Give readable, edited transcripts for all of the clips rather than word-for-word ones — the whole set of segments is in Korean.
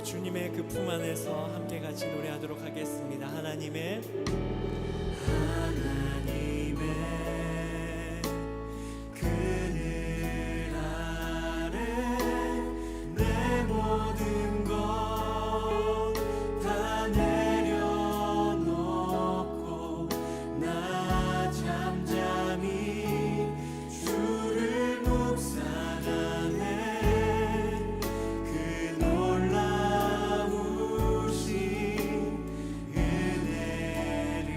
우리 주님의 그 품 안에서 함께 같이 노래하도록 하겠습니다. 하나님의 그늘 아래 내 모든 것 다 내려놓고 나 잠잠히 주를 묵상하네. 그 놀라우신 은혜를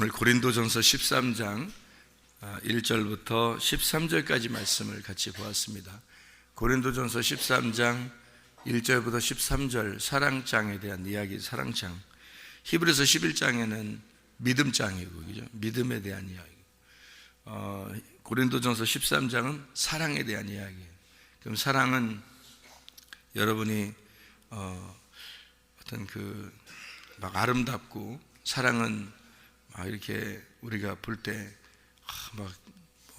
오늘 고린도전서 13장 1절부터 13절까지 말씀을 같이 보았습니다. 고린도전서 13장 1절부터 13절 사랑장에 대한 이야기, 사랑장. 히브리서 11장에는 믿음장이고, 그죠? 믿음에 대한 이야기. 고린도전서 13장은 사랑에 대한 이야기. 그럼 사랑은 여러분이 어떤 막 아름답고, 사랑은 막 이렇게 우리가 볼 때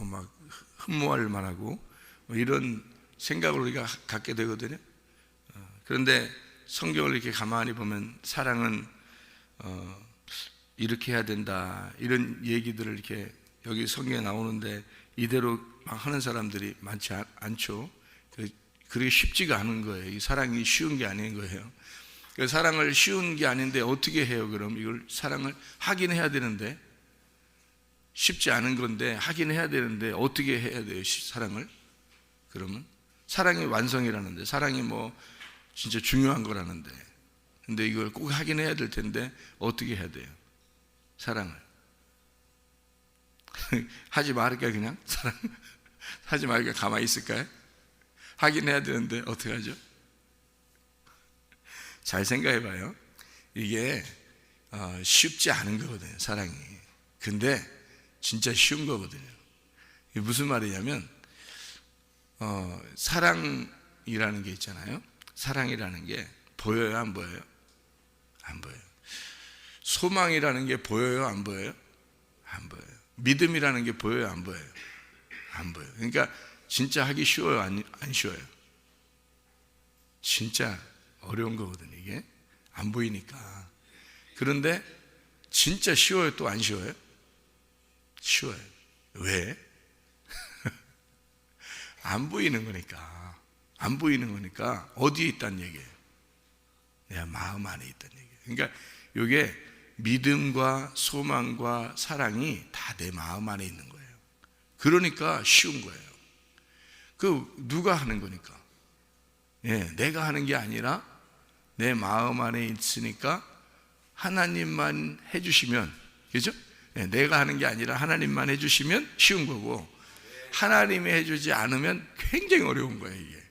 막 흠모할 만하고 이런 생각을 우리가 갖게 되거든요. 그런데 성경을 이렇게 가만히 보면 사랑은 이렇게 해야 된다, 이런 얘기들을 이렇게 여기 성경에 나오는데 이대로 막 하는 사람들이 많지 않죠. 그게 쉽지가 않은 거예요. 이 사랑이 쉬운 게 아닌 거예요. 사랑을 쉬운 게 아닌데 어떻게 해요? 그럼 이걸 사랑을 하긴 해야 되는데, 쉽지 않은 건데 하긴 해야 되는데 어떻게 해야 돼요? 사랑을? 그러면 사랑이 완성이라는데, 사랑이 뭐 진짜 중요한 거라는데, 근데 이걸 꼭 하긴 해야 될 텐데 어떻게 해야 돼요? 사랑을 하지 말을까요? 그냥 사랑 하지 말까? 가만히 있을까요? 하긴 해야 되는데 어떻게 하죠? 잘 생각해 봐요. 이게 쉽지 않은 거거든요, 사랑이. 근데 진짜 쉬운 거거든요. 이게 무슨 말이냐면 사랑이라는 게 있잖아요. 사랑이라는 게 보여요, 안 보여요? 안 보여요. 소망이라는 게 보여요, 안 보여요? 안 보여요. 믿음이라는 게 보여요, 안 보여요? 안 보여요. 그러니까 진짜 하기 쉬워요, 안 쉬워요? 진짜 어려운 거거든요. 이게 안 보이니까. 그런데 진짜 쉬워요, 또 안 쉬워요? 쉬워요. 왜? 안 보이는 거니까. 안 보이는 거니까. 어디에 있다는 얘기예요? 내 마음 안에 있다는 얘기예요. 그러니까 이게 믿음과 소망과 사랑이 다 내 마음 안에 있는 거예요. 그러니까 쉬운 거예요. 누가 하는 거니까. 내가 하는 게 아니라 내 마음 안에 있으니까 하나님만 해주시면, 그죠? 내가 하는 게 아니라 하나님만 해주시면 쉬운 거고, 하나님이 해주지 않으면 굉장히 어려운 거예요, 이게.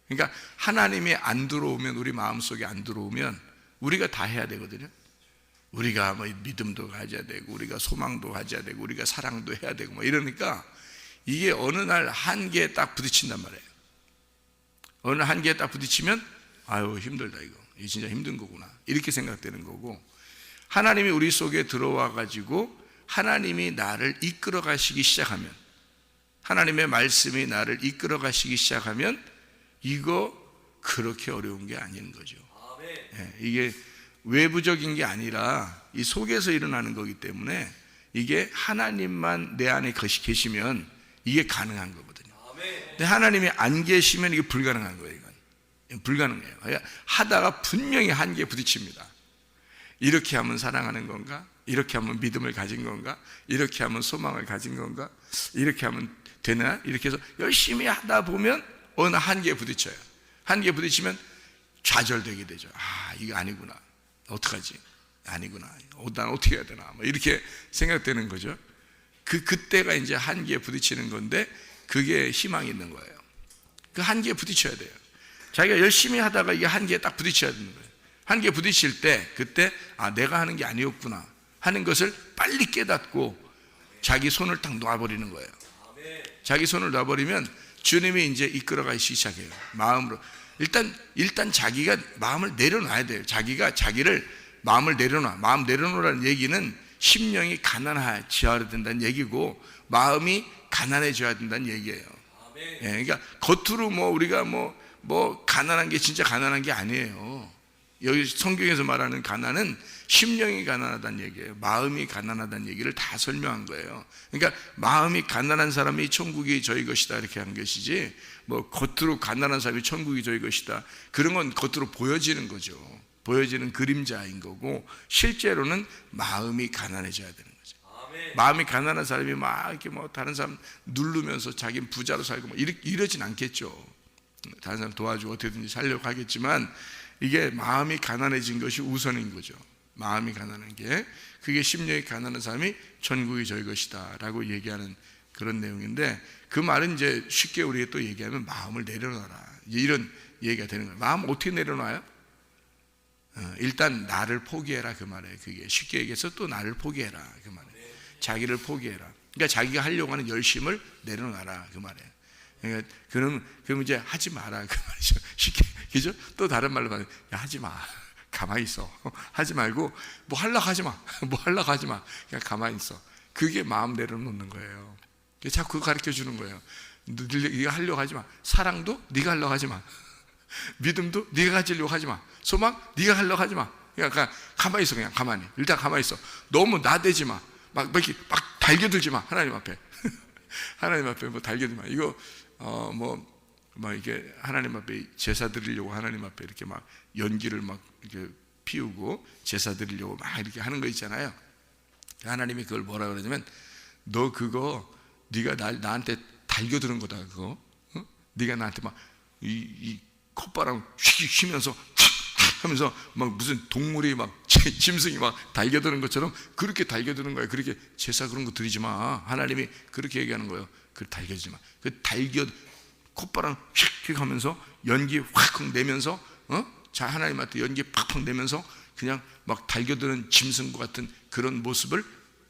그러니까 하나님이 안 들어오면, 우리 마음속에 안 들어오면 우리가 다 해야 되거든요. 우리가 뭐 믿음도 가져야 되고, 우리가 소망도 가져야 되고, 우리가 사랑도 해야 되고, 뭐 이러니까 이게 어느 날 한계에 딱 부딪힌단 말이에요. 어느 한계에 딱 부딪히면 아유 힘들다, 이거 진짜 힘든 거구나, 이렇게 생각되는 거고, 하나님이 우리 속에 들어와 가지고 하나님이 나를 이끌어 가시기 시작하면, 하나님의 말씀이 나를 이끌어 가시기 시작하면 이거 그렇게 어려운 게 아닌 거죠. 이게 외부적인 게 아니라 이 속에서 일어나는 거기 때문에, 이게 하나님만 내 안에 계시면 이게 가능한 거거든요. 근데 하나님이 안 계시면 이게 불가능한 거예요. 이건 불가능해요. 하다가 분명히 한계에 부딪힙니다. 이렇게 하면 사랑하는 건가? 이렇게 하면 믿음을 가진 건가? 이렇게 하면 소망을 가진 건가? 이렇게 하면 되나? 이렇게 해서 열심히 하다 보면 어느 한계에 부딪혀요. 한계에 부딪히면 좌절되게 되죠. 이거 아니구나, 어떡하지? 아니구나, 난 어떻게 해야 되나, 뭐 이렇게 생각되는 거죠. 그때가 이제 한계에 부딪히는 건데, 그게 희망이 있는 거예요. 그 한계에 부딪혀야 돼요. 자기가 열심히 하다가 이게 한계에 딱 부딪혀야 되는 거예요. 한계에 부딪힐 때, 그때 내가 하는 게 아니었구나 하는 것을 빨리 깨닫고 자기 손을 딱 놔버리는 거예요. 자기 손을 놔버리면 주님이 이제 이끌어 가시기 시작해요. 마음으로. 일단 자기가 마음을 내려놔야 돼요. 자기가 자기를 마음을 내려놔. 마음 내려놓으라는 얘기는 심령이 가난해져야 된다는 얘기고, 마음이 가난해져야 된다는 얘기예요. 그러니까 겉으로 우리가 가난한 게 진짜 가난한 게 아니에요. 여기 성경에서 말하는 가난은 심령이 가난하다는 얘기예요. 마음이 가난하다는 얘기를 다 설명한 거예요. 그러니까 마음이 가난한 사람이 천국이 저희 것이다, 이렇게 한 것이지, 겉으로 가난한 사람이 천국이 저희 것이다, 그런 건 겉으로 보여지는 거죠. 보여지는 그림자인 거고, 실제로는 마음이 가난해져야 되는 거죠. 마음이 가난한 사람이 막 이렇게 다른 사람 누르면서 자기는 부자로 살고 이러진 않겠죠. 다른 사람 도와주고 어떻게든지 살려고 하겠지만, 이게 마음이 가난해진 것이 우선인 거죠. 마음이 가난한 게, 그게 심령이 가난한 사람이 천국이 저희 것이다 라고 얘기하는 그런 내용인데, 그 말은 이제 쉽게 우리가 또 얘기하면 마음을 내려놔라, 이런 얘기가 되는 거예요. 마음 어떻게 내려놔요? 일단 나를 포기해라, 그 말이에요. 그게 쉽게 얘기해서 또 나를 포기해라, 그 말이에요. 자기를 포기해라. 그러니까 자기가 하려고 하는 열심을 내려놔라, 그 말이에요. 그러니까 그럼 이제 하지 마라, 그 말이죠. 쉽게, 그죠? 또 다른 말로 말하면, 야, 하지 마, 가만히 있어. 하지 말고 뭐 하려고 하지 마, 뭐 하려고 하지 마, 그냥 가만히 있어. 그게 마음 내려놓는 거예요. 자꾸 그거 가르쳐 주는 거예요. 네가 하려고 하지 마. 사랑도 네가 하려고 하지 마. 믿음도 네가 가지려고 하지 마. 소망 네가 하려고 하지 마. 그러니까 가만히 있어. 그냥 가만히, 일단 가만히 있어. 너무 나대지 마. 막 이렇게 막 달겨들지 마. 하나님 앞에 하나님 앞에 뭐 달겨들지 마. 이거 뭐 이게 하나님 앞에 제사 드리려고 하나님 앞에 이렇게 막 연기를 막 이렇게 피우고 제사 드리려고 막 이렇게 하는 거 있잖아요. 하나님이 그걸 뭐라 그러냐면, 너 그거 네가 나한테 달겨드는 거다, 그거. 네가 나한테 막 이 콧바람 휙 휘면서 하면서 막 무슨 동물이 막 짐승이 막 달겨드는 것처럼 그렇게 달겨드는 거예요. 그렇게 제사 그런 거 드리지 마. 하나님이 그렇게 얘기하는 거예요. 그 달겨지지 마. 그 콧바람 휙 하면서 연기 확 내면서, 자, 하나님한테 연기 팍팍 내면서 그냥 막 달겨드는 짐승과 같은 그런 모습을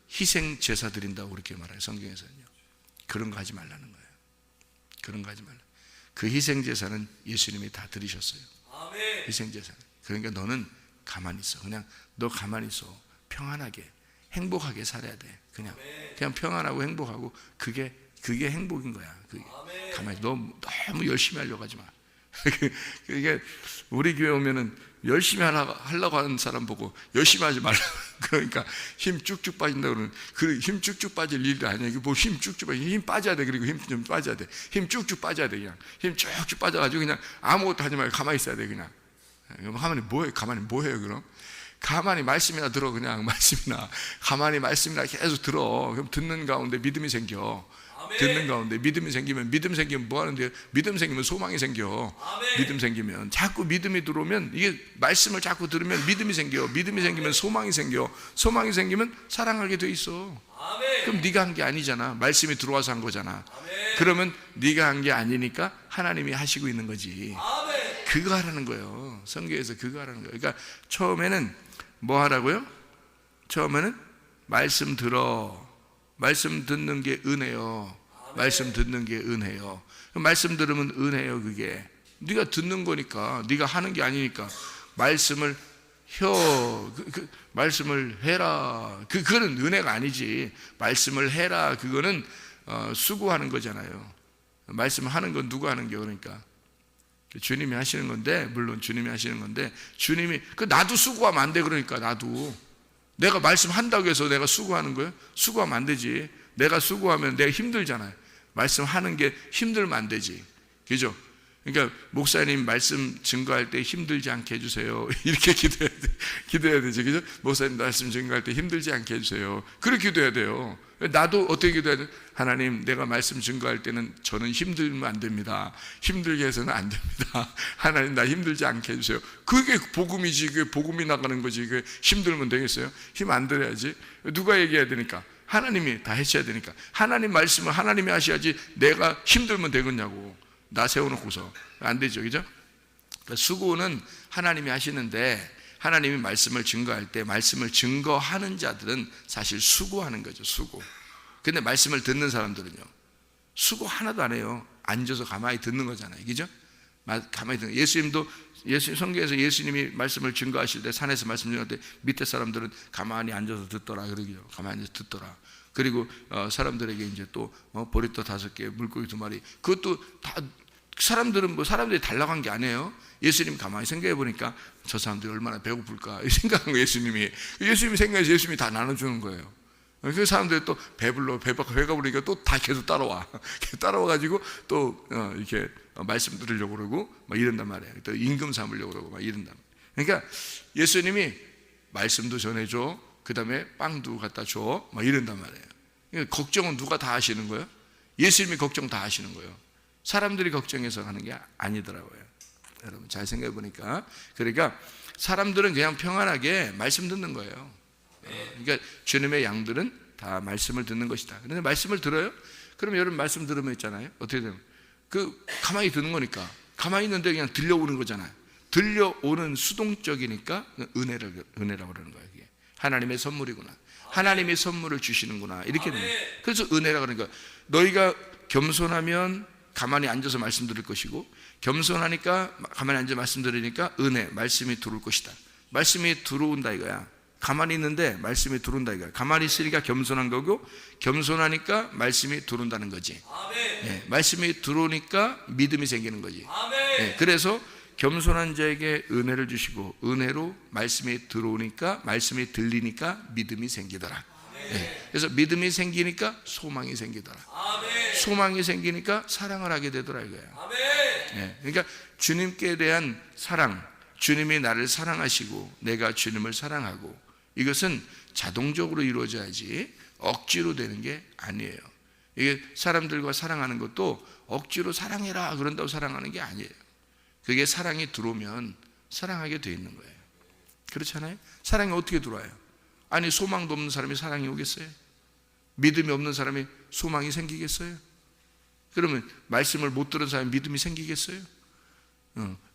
희생 제사 드린다고 그렇게 말해요, 성경에서는요. 그런 거 하지 말라는 거예요. 그런 거 하지 말라. 그 희생 제사는 예수님이 다 드리셨어요. 아멘. 희생 제사. 그러니까 너는 가만히 있어. 그냥 너 가만히 있어. 평안하게, 행복하게 살아야 돼. 그냥 평안하고 행복하고, 그게 행복인 거야. 그게. 가만히, 너 너무 열심히 하려고 하지 마. 그게 우리 교회 오면은 열심히 하려고 하는 사람 보고 열심히 하지 말라. 그러니까 힘 쭉쭉 빠진다 그러는, 그 힘 쭉쭉 빠질 일이 아니야. 이게 뭐 힘 쭉쭉 빠져, 힘 빠져야 돼. 그리고 힘 좀 빠져야 돼. 힘 쭉쭉 빠져야 돼. 그냥 힘 쭉쭉 빠져가지고 그냥 아무것도 하지 말고 가만히 있어야 돼. 그냥. 가만히 뭐해? 가만히 뭐해요? 그럼 가만히 말씀이나 들어. 그냥 말씀이나 가만히 말씀이나 계속 들어. 그럼 듣는 가운데 믿음이 생겨. 듣는 가운데 믿음이 생기면 뭐 하는데요? 믿음 생기면 소망이 생겨. 믿음 생기면, 자꾸 믿음이 들어오면, 이게 말씀을 자꾸 들으면 믿음이 생겨. 믿음이 생기면 소망이 생겨. 소망이 생기면 사랑하게 돼 있어. 그럼 네가 한 게 아니잖아. 말씀이 들어와서 한 거잖아. 그러면 네가 한 게 아니니까 하나님이 하시고 있는 거지. 그거 하라는 거예요. 성경에서 그거 하라는 거예요. 그러니까 처음에는 뭐 하라고요? 처음에는 말씀 들어. 말씀 듣는 게 은혜요. 말씀 듣는 게 은혜요. 말씀 들으면 은혜요. 그게 네가 듣는 거니까, 네가 하는 게 아니니까. 말씀을 말씀을 해라. 그거는 은혜가 아니지. 말씀을 해라. 그거는 수고하는 거잖아요. 말씀을 하는 건 누가 하는 게, 그러니까 주님이 하시는 건데, 물론 주님이 하시는 건데, 주님이 나도 수고하면 안 돼. 그러니까 나도 내가 말씀한다고 해서 내가 수고하는 거예요? 수고하면 안 되지. 내가 수고하면 내가 힘들잖아요. 말씀하는 게 힘들면 안 되지. 그죠? 그러니까 목사님 말씀 증거할 때 힘들지 않게 해주세요. 이렇게 기도해야 되지. 그죠? 목사님 말씀 증거할 때 힘들지 않게 해주세요. 그렇게 기도해야 돼요. 나도 어떻게 기도해야 돼? 하나님, 내가 말씀 증거할 때는 저는 힘들면 안 됩니다. 힘들게 해서는 안 됩니다. 하나님, 나 힘들지 않게 해주세요. 그게 복음이지. 그게 복음이 나가는 거지. 그게 힘들면 되겠어요? 힘 안 들어야지. 누가 얘기해야 되니까? 하나님이 다 하셔야 되니까. 하나님 말씀을 하나님이 하셔야지 내가 힘들면 되겠냐고. 나 세워놓고서. 안 되죠. 그죠? 수고는 하나님이 하시는데, 하나님이 말씀을 증거할 때 말씀을 증거하는 자들은 사실 수고하는 거죠. 수고. 근데 말씀을 듣는 사람들은요, 수고 하나도 안 해요. 앉아서 가만히 듣는 거잖아요. 그죠? 가만히 듣는. 예수님 성경에서 예수님이 말씀을 증거하실 때, 산에서 말씀 증거할 때 밑에 사람들은 가만히 앉아서 듣더라 그러기죠. 가만히 앉아서 듣더라. 그리고 사람들에게 이제 또 보리떡 5개, 물고기 2마리. 그것도 다 사람들은 사람들이 달라고 한 게 아니에요. 예수님 가만히 생각해 보니까 저 사람들이 얼마나 배고플까 생각한 거예요. 예수님이 생각해서 예수님이 다 나눠주는 거예요. 그 사람들이 또 배가 부르니까 또 다 계속 따라와가지고 또 이렇게 말씀 들으려고 그러고 막 이런단 말이에요. 또 임금 삼으려고 그러고 막 이런단 말이에요. 그러니까 예수님이 말씀도 전해줘, 그 다음에 빵도 갖다 줘, 막 이런단 말이에요. 그러니까 걱정은 누가 다 하시는 거예요? 예수님이 걱정 다 하시는 거예요. 사람들이 걱정해서 하는 게 아니더라고요. 여러분 잘 생각해 보니까. 그러니까 사람들은 그냥 평안하게 말씀 듣는 거예요. 그러니까 주님의 양들은 다 말씀을 듣는 것이다. 그런데 말씀을 들어요? 그러면 여러분 말씀 들으면 있잖아요. 어떻게 되면 가만히 듣는 거니까 가만히 있는데 그냥 들려오는 거잖아요. 들려오는 수동적이니까 은혜라고 그러는 거예요. 이게 하나님의 선물이구나. 하나님이 선물을 주시는구나. 이렇게 되는 거예요. 그래서 은혜라고 그러는 거예요. 너희가 겸손하면 가만히 앉아서 말씀 들을 것이고, 겸손하니까 가만히 앉아 말씀 들으니까 은혜, 말씀이 들어올 것이다. 말씀이 들어온다 이거야. 가만히 있는데 말씀이 들어온다 이거야. 가만히 있으니까 겸손한 거고, 겸손하니까 말씀이 들어온다는 거지. 네, 말씀이 들어오니까 믿음이 생기는 거지. 네, 그래서 겸손한 자에게 은혜를 주시고, 은혜로 말씀이 들어오니까, 말씀이 들리니까 믿음이 생기더라. 네, 그래서 믿음이 생기니까 소망이 생기더라. 소망이 생기니까 사랑을 하게 되더라 이거예요. 네, 그러니까 주님께 대한 사랑, 주님이 나를 사랑하시고 내가 주님을 사랑하고, 이것은 자동적으로 이루어져야지 억지로 되는 게 아니에요. 이게 사람들과 사랑하는 것도 억지로 사랑해라 그런다고 사랑하는 게 아니에요. 그게 사랑이 들어오면 사랑하게 돼 있는 거예요. 그렇잖아요? 사랑이 어떻게 들어와요? 아니, 소망도 없는 사람이 사랑이 오겠어요? 믿음이 없는 사람이 소망이 생기겠어요? 그러면 말씀을 못 들은 사람이 믿음이 생기겠어요?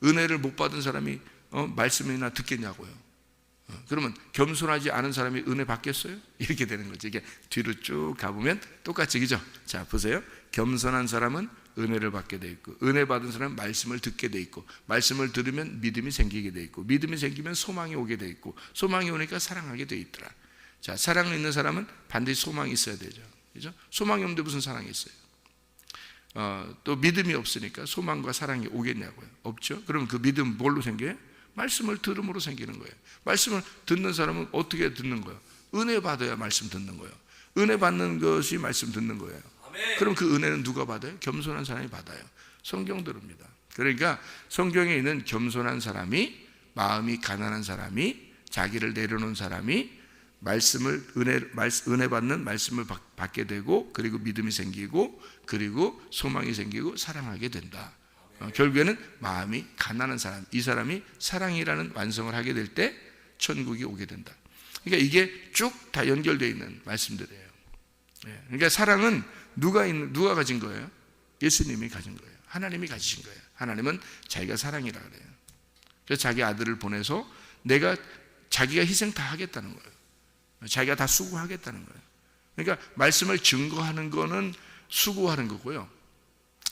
은혜를 못 받은 사람이 말씀이나 듣겠냐고요? 그러면 겸손하지 않은 사람이 은혜 받겠어요? 이렇게 되는 거죠. 이게 뒤로 쭉 가보면 똑같이, 그죠? 자, 보세요. 겸손한 사람은 은혜를 받게 돼 있고, 은혜 받은 사람은 말씀을 듣게 돼 있고, 말씀을 들으면 믿음이 생기게 돼 있고, 믿음이 생기면 소망이 오게 돼 있고, 소망이 오니까 사랑하게 돼 있더라. 자, 사랑 있는 사람은 반드시 소망이 있어야 되죠. 그죠? 소망이 없는데 무슨 사랑이 있어요? 또 믿음이 없으니까 소망과 사랑이 오겠냐고요? 없죠? 그럼 그 믿음 뭘로 생겨요? 말씀을 들음으로 생기는 거예요. 말씀을 듣는 사람은 어떻게 듣는 거예요? 은혜 받아야 말씀 듣는 거예요. 은혜 받는 것이 말씀 듣는 거예요. 그럼 그 은혜는 누가 받아요? 겸손한 사람이 받아요. 성경대로입니다. 그러니까 성경에 있는 겸손한 사람이, 마음이 가난한 사람이, 자기를 내려놓은 사람이 말씀을 은혜 받는 말씀을 받게 되고, 그리고 믿음이 생기고, 그리고 소망이 생기고 사랑하게 된다. 결국에는 마음이 가난한 사람, 이 사람이 사랑이라는 완성을 하게 될 때 천국이 오게 된다. 그러니까 이게 쭉 다 연결되어 있는 말씀들이에요. 그러니까 사랑은 누가 가진 거예요? 예수님이 가진 거예요. 하나님이 가지신 거예요. 하나님은 자기가 사랑이라 그래요. 그래서 자기 아들을 보내서 자기가 희생 다 하겠다는 거예요. 자기가 다 수고하겠다는 거예요. 그러니까 말씀을 증거하는 거는 수고하는 거고요.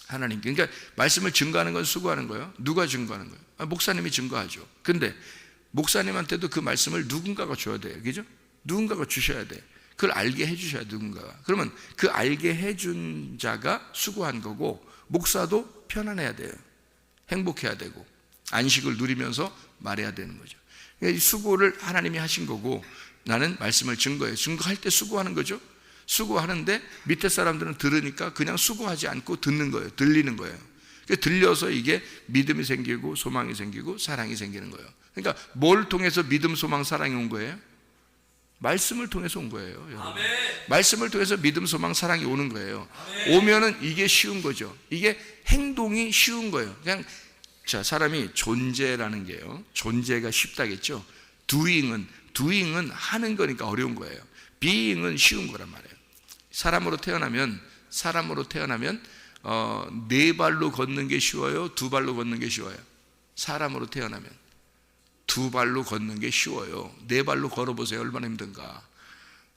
하나님, 그러니까 말씀을 증거하는 건 수고하는 거예요. 누가 증거하는 거예요? 목사님이 증거하죠. 근데 목사님한테도 그 말씀을 누군가가 줘야 돼요. 그죠? 누군가가 주셔야 돼. 그걸 알게 해주셔야 돼, 누군가가. 그러면 그 알게 해준 자가 수고한 거고, 목사도 편안해야 돼요. 행복해야 되고, 안식을 누리면서 말해야 되는 거죠. 그러니까 이 수고를 하나님이 하신 거고, 나는 말씀을 증거해요. 증거할 때 수고하는 거죠. 수고하는데 밑에 사람들은 들으니까 그냥 수고하지 않고 듣는 거예요. 들리는 거예요. 들려서 이게 믿음이 생기고 소망이 생기고 사랑이 생기는 거예요. 그러니까 뭘 통해서 믿음, 소망, 사랑이 온 거예요? 말씀을 통해서 온 거예요, 여러분. 말씀을 통해서 믿음, 소망, 사랑이 오는 거예요. 오면은 이게 쉬운 거죠. 이게 행동이 쉬운 거예요. 그냥 자, 사람이 존재라는 게요, 존재가 쉽다겠죠. doing은 하는 거니까 어려운 거예요. being은 쉬운 거란 말이에요. 사람으로 태어나면 네 발로 걷는 게 쉬워요? 두 발로 걷는 게 쉬워요? 사람으로 태어나면 두 발로 걷는 게 쉬워요. 네 발로 걸어보세요. 얼마나 힘든가.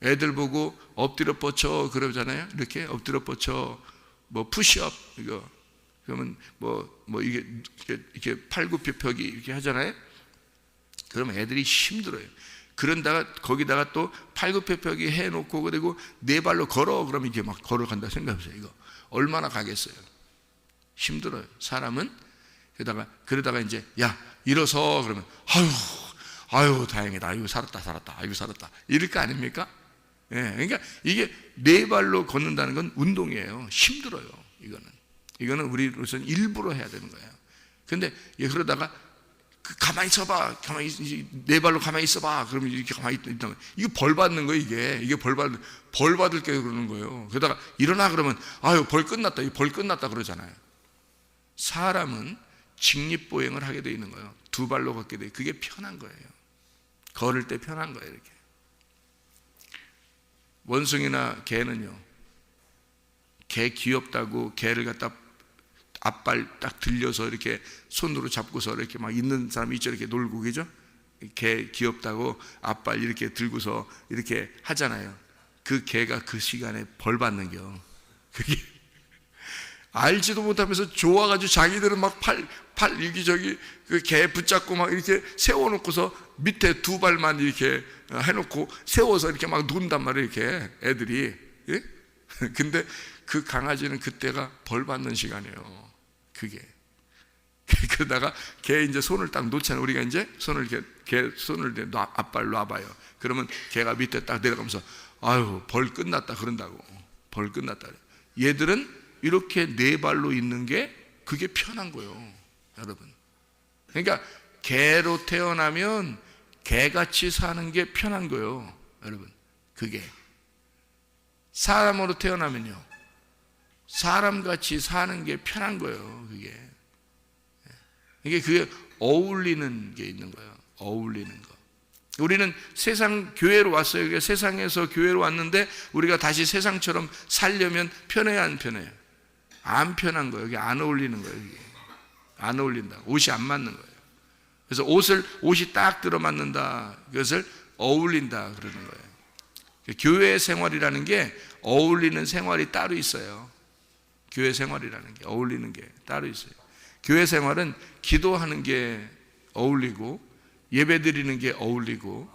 애들 보고 엎드려 뻗쳐 그러잖아요. 이렇게 엎드려 뻗쳐, 뭐 푸시업 이거, 그러면 이게 팔굽혀펴기 이렇게 하잖아요. 그러면 애들이 힘들어요. 그런다가 거기다가 또 팔굽혀펴기 해놓고, 그리고 네 발로 걸어 그러면 이게 막 걸어간다 생각해보세요. 이거 얼마나 가겠어요? 힘들어요. 사람은 그러다가 이제 야 일어서 그러면 아유 다행이다, 아유 살았다 이럴 거 아닙니까? 예, 그러니까 이게 네 발로 걷는다는 건 운동이에요. 힘들어요. 이거는 우리로서는 일부러 해야 되는 거예요. 근데 그러다가 가만히 있어봐, 네 발로 가만히 있어봐, 그러면 이렇게 가만히 있다. 이거 벌 받는 거예요. 이게 벌 받을 게 그러는 거예요. 그러다가 일어나 그러면 아유 벌 끝났다 그러잖아요. 사람은 직립보행을 하게 돼 있는 거예요. 두 발로 걷게 돼. 그게 편한 거예요. 걸을 때 편한 거예요. 이렇게. 원숭이나 개는요, 개 귀엽다고 개를 갖다 앞발 딱 들려서 이렇게 손으로 잡고서 이렇게 막 있는 사람이 있죠. 이렇게 놀고, 그죠? 개 귀엽다고 앞발 이렇게 들고서 이렇게 하잖아요. 그 개가 그 시간에 벌 받는겨. 그게 알지도 못하면서 좋아가지고 자기들은 막 팔 여기저기 그 개 붙잡고 막 이렇게 세워놓고서 밑에 두 발만 이렇게 해놓고 세워서 이렇게 막 논단 말이에요. 이렇게 애들이. 예? 근데 그 강아지는 그때가 벌 받는 시간이에요. 그게. 그러다가 개 이제 손을 딱 놓잖아요. 우리가 이제 손을 이렇게 개 손을 앞발 놔봐요. 그러면 개가 밑에 딱 내려가면서 아유 벌 끝났다 그런다고. 벌 끝났다. 얘들은 이렇게 네 발로 있는 게 그게 편한 거예요, 여러분. 그러니까 개로 태어나면 개같이 사는 게 편한 거예요, 여러분. 그게 사람으로 태어나면요, 사람같이 사는 게 편한 거예요. 그게 어울리는 게 있는 거예요. 어울리는 거. 우리는 세상 교회로 왔어요. 그러니까 세상에서 교회로 왔는데 우리가 다시 세상처럼 살려면 편해야 안 편해요? 안 편한 거예요. 여기 안 어울리는 거예요. 이게. 안 어울린다. 옷이 안 맞는 거예요. 그래서 옷이 딱 들어맞는다. 그것을 어울린다 그러는 거예요. 교회 생활이라는 게 어울리는 생활이 따로 있어요. 교회 생활이라는 게 어울리는 게 따로 있어요. 교회 생활은 기도하는 게 어울리고 예배 드리는 게 어울리고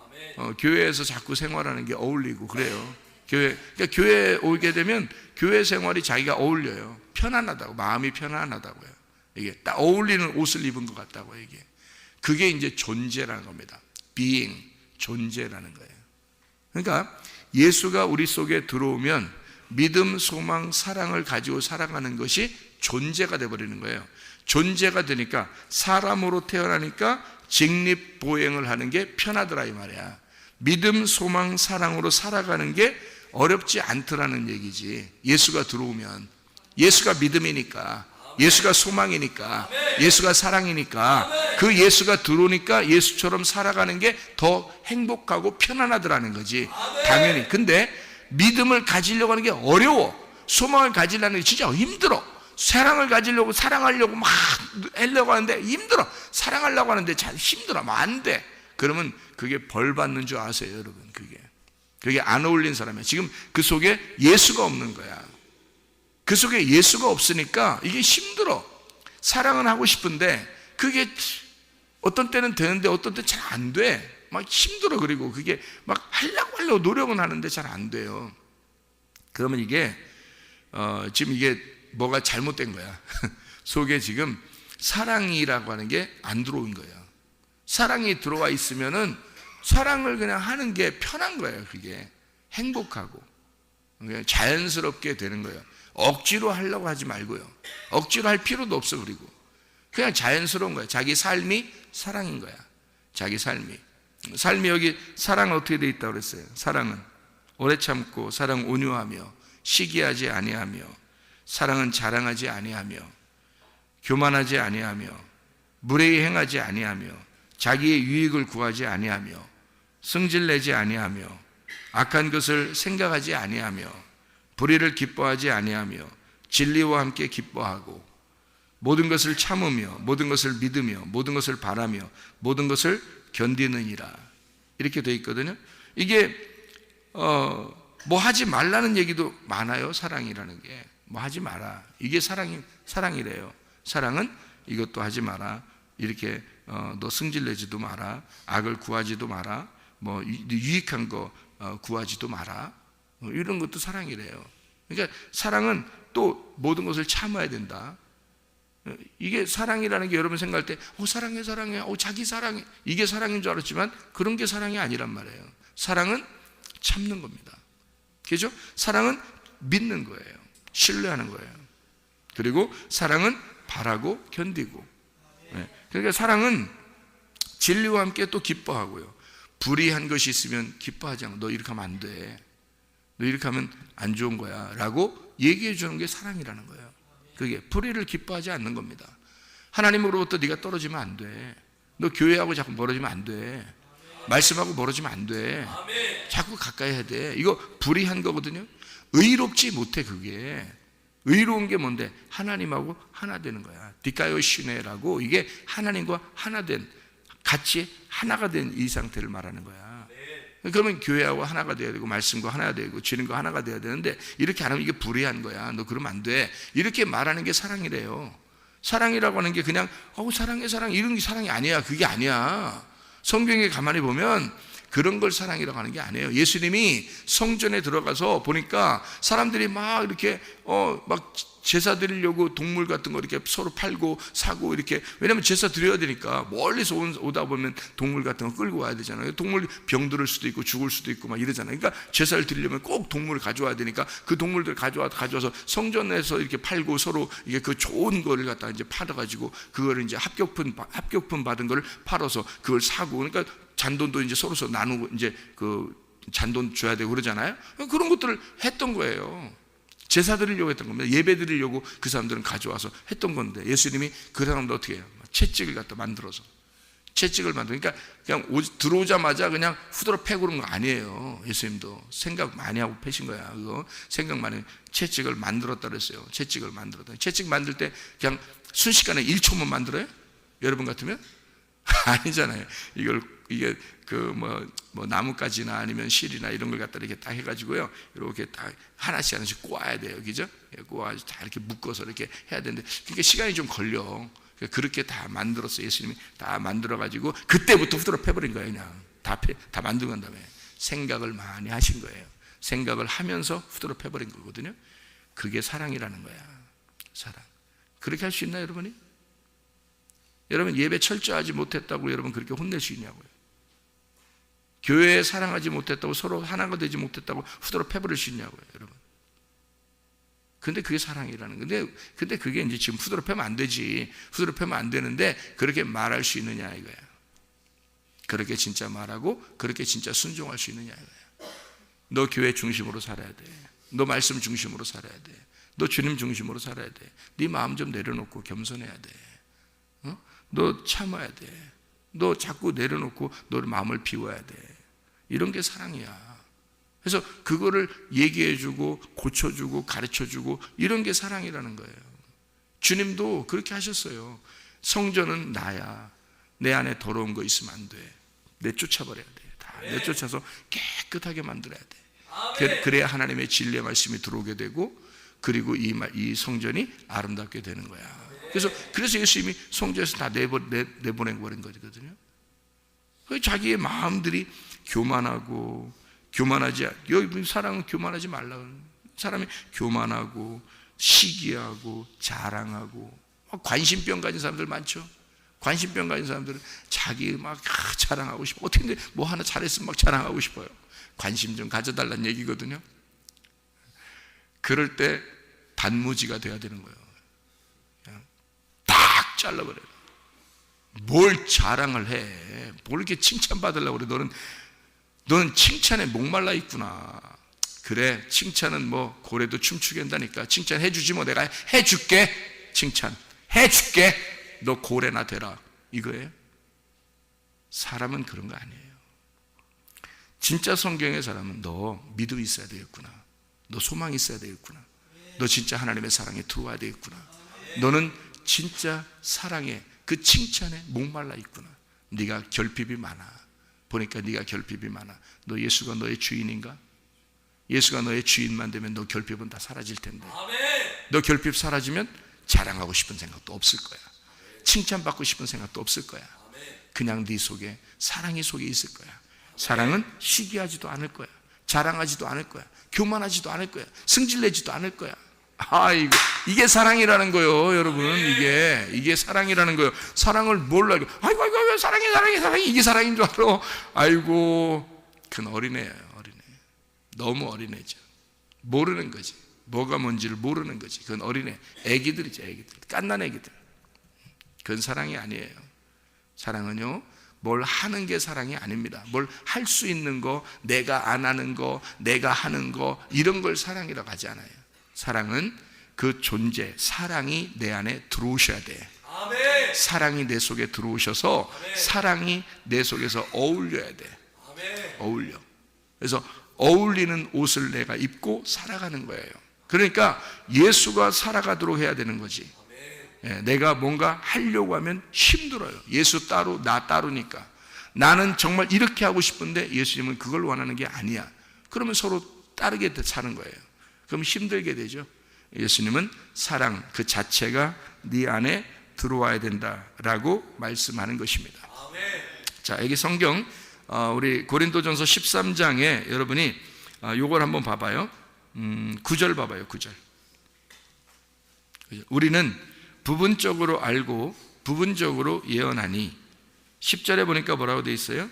교회에서 자꾸 생활하는 게 어울리고 그래요. 그러니까 교회에 오게 되면 교회 생활이 자기가 어울려요. 편안하다고, 마음이 편안하다고요. 이게 딱 어울리는 옷을 입은 것 같다고요. 이게 그게 이제 존재라는 겁니다. being, 존재라는 거예요. 그러니까 예수가 우리 속에 들어오면 믿음, 소망, 사랑을 가지고 살아가는 것이 존재가 되어버리는 거예요. 존재가 되니까 사람으로 태어나니까 직립보행을 하는 게 편하더라 이 말이야. 믿음, 소망, 사랑으로 살아가는 게 어렵지 않더라는 얘기지. 예수가 들어오면 예수가 믿음이니까, 예수가 소망이니까, 예수가 사랑이니까 그 예수가 들어오니까 예수처럼 살아가는 게 더 행복하고 편안하더라는 거지. 당연히. 근데 믿음을 가지려고 하는 게 어려워. 소망을 가지려는 게 진짜 힘들어. 사랑을 가지려고 사랑하려고 막 하려고 하는데 힘들어. 사랑하려고 하는데 잘 힘들어. 뭐 안 돼. 그러면 그게 벌 받는 줄 아세요, 여러분? 그게 안 어울린 사람이야. 지금 그 속에 예수가 없는 거야. 그 속에 예수가 없으니까 이게 힘들어. 사랑은 하고 싶은데 그게 어떤 때는 되는데 어떤 때는 잘 안 돼. 막 힘들어. 그리고 그게 막 하려고 노력은 하는데 잘 안 돼요. 그러면 이게 지금 이게 뭐가 잘못된 거야. 속에 지금 사랑이라고 하는 게 안 들어온 거예요. 사랑이 들어와 있으면은 사랑을 그냥 하는 게 편한 거예요. 그게 행복하고 그냥 자연스럽게 되는 거예요. 억지로 하려고 하지 말고요. 억지로 할 필요도 없어. 그리고 그냥 자연스러운 거예요. 자기 삶이 사랑인 거야. 자기 삶이 여기 사랑은 어떻게 돼 있다고 그랬어요? 사랑은 오래 참고, 사랑 온유하며, 시기하지 아니하며, 사랑은 자랑하지 아니하며, 교만하지 아니하며, 무례히 행하지 아니하며, 자기의 유익을 구하지 아니하며, 승질내지 아니하며, 악한 것을 생각하지 아니하며, 불의를 기뻐하지 아니하며, 진리와 함께 기뻐하고, 모든 것을 참으며, 모든 것을 믿으며, 모든 것을 바라며, 모든 것을 견디느니라. 이렇게 되어 있거든요. 이게 뭐 하지 말라는 얘기도 많아요. 사랑이라는 게 뭐 하지 마라. 이게 사랑이래요. 사랑은 이것도 하지 마라. 이렇게 너 승질내지도 마라. 악을 구하지도 마라. 뭐 유익한 거 구하지도 마라. 이런 것도 사랑이래요. 그러니까 사랑은 또 모든 것을 참아야 된다. 이게 사랑이라는 게 여러분 생각할 때 사랑해 자기 사랑해 이게 사랑인 줄 알았지만 그런 게 사랑이 아니란 말이에요. 사랑은 참는 겁니다. 그죠? 사랑은 믿는 거예요. 신뢰하는 거예요. 그리고 사랑은 바라고 견디고. 그러니까 사랑은 진리와 함께 또 기뻐하고요. 불의한 것이 있으면 기뻐하지 않고 너 이렇게 하면 안 돼. 너 이렇게 하면 안 좋은 거야 라고 얘기해 주는 게 사랑이라는 거예요. 그게 불의를 기뻐하지 않는 겁니다. 하나님으로부터 네가 떨어지면 안 돼. 너 교회하고 자꾸 멀어지면 안 돼. 말씀하고 멀어지면 안 돼. 자꾸 가까이 해야 돼. 이거 불의한 거거든요. 의롭지 못해. 그게 의로운 게 뭔데? 하나님하고 하나 되는 거야. 디카요시네라고, 이게 하나님과 하나 된, 같이 하나가 된 이 상태를 말하는 거야. 그러면 교회하고 하나가 돼야 되고 말씀과 하나가 되고 주님과 하나가 돼야 되는데, 이렇게 안 하면 이게 불의한 거야. 너 그러면 안 돼. 이렇게 말하는 게 사랑이래요. 사랑이라고 하는 게 그냥 사랑해 사랑 이런 게 사랑이 아니야. 그게 아니야. 성경에 가만히 보면 그런 걸 사랑이라고 하는 게 아니에요. 예수님이 성전에 들어가서 보니까 사람들이 막 이렇게 막 제사 드리려고 동물 같은 거 이렇게 서로 팔고 사고 이렇게, 왜냐면 제사 드려야 되니까 멀리서 오다 보면 동물 같은 거 끌고 와야 되잖아요. 동물 병들을 수도 있고 죽을 수도 있고 막 이러잖아요. 그러니까 제사를 드리려면 꼭 동물을 가져와야 되니까 그 동물들 가져와서 성전에서 이렇게 팔고 서로 이게 그 좋은 거를 갖다 이제 팔아가지고 그거를 이제 합격품 받은 거를 팔아서 그걸 사고, 그러니까 잔돈도 이제 서로 나누고 이제 그 잔돈 줘야 되고 그러잖아요. 그런 것들을 했던 거예요. 제사 드리려고 했던 겁니다. 예배 드리려고 그 사람들은 가져와서 했던 건데, 예수님이 그 사람들 어떻게 해요? 채찍을 갖다 만들어서, 채찍을 만들으니까 그냥 들어오자마자 그냥 후드로 패고 그런 거 아니에요. 예수님도 생각 많이 하고 패신 거야. 그거 생각 많이. 채찍을 만들었다 그랬어요. 채찍을 만들었다. 채찍 만들 때 그냥 순식간에 1초만 만들어요? 여러분 같으면? 아니잖아요. 이게 그 뭐 나뭇가지나 아니면 실이나 이런 걸 갖다 이렇게 딱 해가지고요, 이렇게 딱 하나씩 꼬아야 돼요, 그죠? 꼬아서 다 이렇게 묶어서 이렇게 해야 되는데, 그게 시간이 좀 걸려. 그렇게 다 만들었어요. 예수님이 다 만들어가지고 그때부터 후드로 패버린 거예요. 그냥 다 만들고 난 다음에 생각을 많이 하신 거예요. 생각을 하면서 후드로 패버린 거거든요. 그게 사랑이라는 거야. 사랑. 그렇게 할 수 있나요, 여러분이? 여러분 예배 철저하지 못했다고 여러분 그렇게 혼낼 수 있냐고요? 교회에 사랑하지 못했다고, 서로 하나가 되지 못했다고 후드로 패버릴 수 있냐고요, 여러분? 근데 그게 사랑이라는 건데, 근데 그게 이제 지금 후드로 패면 안 되지. 후드로 패면 안 되는데 그렇게 말할 수 있느냐 이거야. 그렇게 진짜 말하고 그렇게 진짜 순종할 수 있느냐 이거야. 너 교회 중심으로 살아야 돼. 너 말씀 중심으로 살아야 돼. 너 주님 중심으로 살아야 돼. 네 마음 좀 내려놓고 겸손해야 돼. 너 참아야 돼. 너 자꾸 내려놓고 너의 마음을 비워야 돼. 이런 게 사랑이야. 그래서 그거를 얘기해주고 고쳐주고 가르쳐주고 이런 게 사랑이라는 거예요. 주님도 그렇게 하셨어요. 성전은 나야. 내 안에 더러운 거 있으면 안 돼. 내쫓아버려야 돼. 다 내쫓아서 깨끗하게 만들어야 돼. 그래야 하나님의 진리의 말씀이 들어오게 되고, 그리고 이 성전이 아름답게 되는 거야. 그래서 예수님이 성전에서 다 내보내버린 거거든요. 자기의 마음들이 교만하고, 여기 사랑은 교만하지 말라. 사람이 교만하고 시기하고 자랑하고, 관심병 가진 사람들 많죠. 관심병 가진 사람들은 자기 막 자랑하고 싶어. 어떻게 뭐 하나 잘했으면 막 자랑하고 싶어요. 관심 좀 가져달라는 얘기거든요. 그럴 때 단무지가 돼야 되는 거예요. 그냥 딱 잘라버려요. 뭘 자랑을 해? 뭘 이렇게 칭찬받으려고 그래? 너는 칭찬에 목말라 있구나. 그래, 칭찬은 뭐 고래도 춤추게 한다니까. 칭찬해주지 뭐. 내가 해줄게. 칭찬 해줄게. 너 고래나 되라. 이거예요? 사람은 그런 거 아니에요. 진짜 성경의 사람은 너 믿음이 있어야 되겠구나. 너 소망이 있어야 되겠구나. 너 진짜 하나님의 사랑에 들어와야 되겠구나. 너는 진짜 사랑에, 그 칭찬에 목말라 있구나. 네가 결핍이 많아. 보니까 네가 결핍이 많아. 너 예수가 너의 주인인가? 예수가 너의 주인만 되면 너 결핍은 다 사라질 텐데. 너 결핍 사라지면 자랑하고 싶은 생각도 없을 거야. 칭찬받고 싶은 생각도 없을 거야. 그냥 네 속에 사랑이 속에 있을 거야. 사랑은 시기하지도 않을 거야. 자랑하지도 않을 거야. 교만하지도 않을 거야. 승질내지도 않을 거야. 이게 사랑이라는 거예요, 여러분. 이게 사랑이라는 거예요. 사랑을 몰라요. 아이고, 사랑해. 이게 사랑인 줄 알아. 아이고, 그건 어린애예요, 어린애. 너무 어린애죠. 모르는 거지. 뭐가 뭔지를 모르는 거지. 그건 어린애. 애기들이죠, 애기들. 갓난 애기들. 그건 사랑이 아니에요. 사랑은요, 뭘 하는 게 사랑이 아닙니다. 뭘 할 수 있는 거, 내가 안 하는 거, 내가 하는 거, 이런 걸 사랑이라고 하지 않아요. 사랑은 그 존재, 사랑이 내 안에 들어오셔야 돼. 사랑이 내 속에 들어오셔서 사랑이 내 속에서 어울려야 돼. 어울려. 그래서 어울리는 옷을 내가 입고 살아가는 거예요. 그러니까 예수가 살아가도록 해야 되는 거지. 내가 뭔가 하려고 하면 힘들어요. 예수 따로 나 따로니까. 나는 정말 이렇게 하고 싶은데 예수님은 그걸 원하는 게 아니야. 그러면 서로 따르게 사는 거예요. 그럼 힘들게 되죠. 예수님은 사랑 그 자체가 네 안에 들어와야 된다라고 말씀하는 것입니다. 자, 여기 성경 우리 고린도전서 13장에 여러분이 요걸 한번 봐봐요. 9절 봐봐요. 9절. 우리는 부분적으로 알고 부분적으로 예언하니 10절에 보니까 뭐라고 되어 있어요?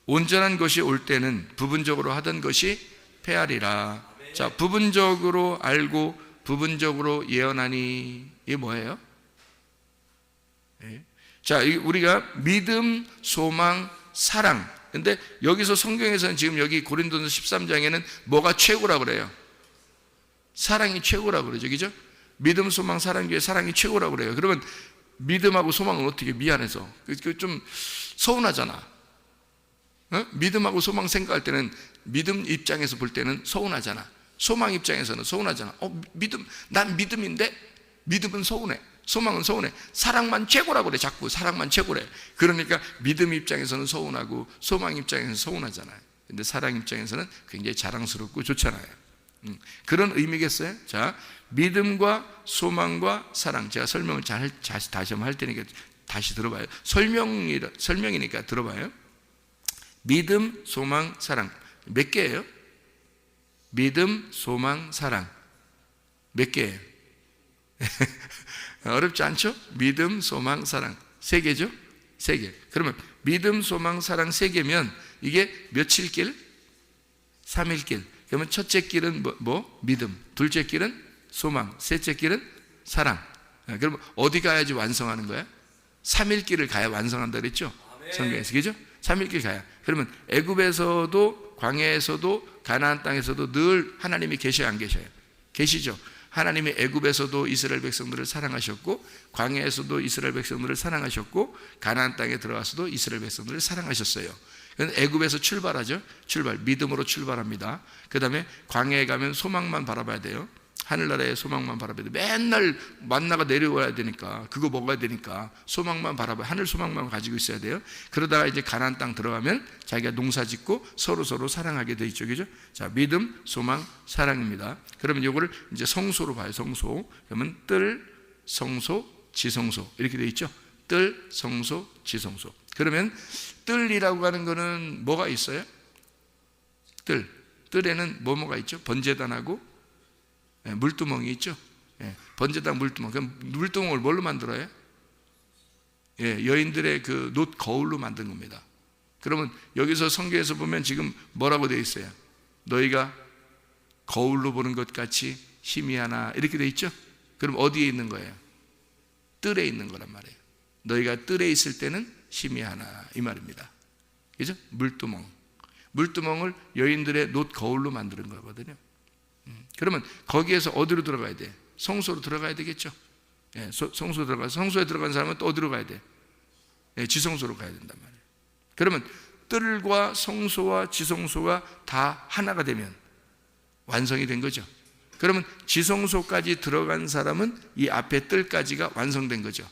온전한 것이 올 때는 부분적으로 하던 것이 패하리라. 자, 부분적으로 알고 부분적으로 예언하니 이게 뭐예요? 자, 우리가 믿음, 소망, 사랑. 근데 여기서 성경에서는 지금 여기 고린도전서 13장에는 뭐가 최고라고 그래요? 사랑이 최고라고 그러죠. 그죠? 믿음, 소망, 사랑 중에 사랑이 최고라고 그래요. 그러면 믿음하고 소망은 어떻게 미안해서 좀 서운하잖아. 믿음하고 소망 생각할 때는 믿음 입장에서 볼 때는 서운하잖아. 소망 입장에서는 서운하잖아. 믿음, 난 믿음인데 믿음은 서운해. 소망은 서운해. 사랑만 최고라고 그래. 자꾸 사랑만 최고래. 그러니까 믿음 입장에서는 서운하고 소망 입장에서는 서운하잖아요. 근데 사랑 입장에서는 굉장히 자랑스럽고 좋잖아요. 그런 의미겠어요? 자, 믿음과 소망과 사랑. 제가 설명을 다시 한번 할 테니까 다시 들어봐요. 설명이니까 들어봐요. 믿음, 소망, 사랑. 몇 개예요? 믿음, 소망, 사랑. 몇 개예요? 어렵지 않죠? 믿음, 소망, 사랑. 3개죠? 3개. 그러면 믿음, 소망, 사랑 3개면 이게 며칠 길? 3일 길. 그러면 첫째 길은 뭐? 믿음. 둘째 길은 소망. 셋째 길은 사랑. 그러면 어디 가야지 완성하는 거야? 3일 길을 가야 완성한다 그랬죠? 성경에서. 그죠? 3일 길 가야. 그러면 애굽에서도 광야에서도 가나안 땅에서도 늘 하나님이 계셔야 안 계셔요? 계시죠? 하나님이 애굽에서도 이스라엘 백성들을 사랑하셨고 광야에서도 이스라엘 백성들을 사랑하셨고 가나안 땅에 들어가서도 이스라엘 백성들을 사랑하셨어요. 애굽에서 출발하죠. 믿음으로 출발합니다. 그 다음에 광야에 가면 소망만 바라봐야 돼요. 하늘나라의 소망만 바라봐야 돼요. 맨날 만나가 내려와야 되니까 그거 먹어야 되니까 소망만 바라봐요. 하늘 소망만 가지고 있어야 돼요. 그러다가 이제 가나안 땅 들어가면 자기가 농사 짓고 서로 사랑하게 돼 있죠. 그죠? 자, 믿음, 소망, 사랑입니다. 그러면 이거를 이제 성소로 봐요. 성소. 그러면 뜰, 성소, 지성소 이렇게 돼 있죠. 뜰, 성소, 지성소. 그러면 뜰이라고 하는 거는 뭐가 있어요? 뜰에는 뭐가 있죠? 번제단하고 물두멍이 있죠. 번제단 물두멍. 그럼 물두멍을 뭘로 만들어요? 여인들의 그 놋 거울로 만든 겁니다. 그러면 여기서 성경에서 보면 지금 뭐라고 되어 있어요? 너희가 거울로 보는 것 같이 희미하나 이렇게 되어 있죠. 그럼 어디에 있는 거예요? 뜰에 있는 거란 말이에요. 너희가 뜰에 있을 때는 희미하나 이 말입니다. 그죠? 물두멍을 여인들의 놋 거울로 만드는 거거든요. 그러면 거기에서 어디로 들어가야 돼? 성소로 들어가야 되겠죠. 성소로 들어가서 성소에 들어간 사람은 또 어디로 가야 돼? 지성소로 가야 된단 말이에요. 그러면 뜰과 성소와 지성소가 다 하나가 되면 완성이 된 거죠. 그러면 지성소까지 들어간 사람은 이 앞에 뜰까지가 완성된 거죠.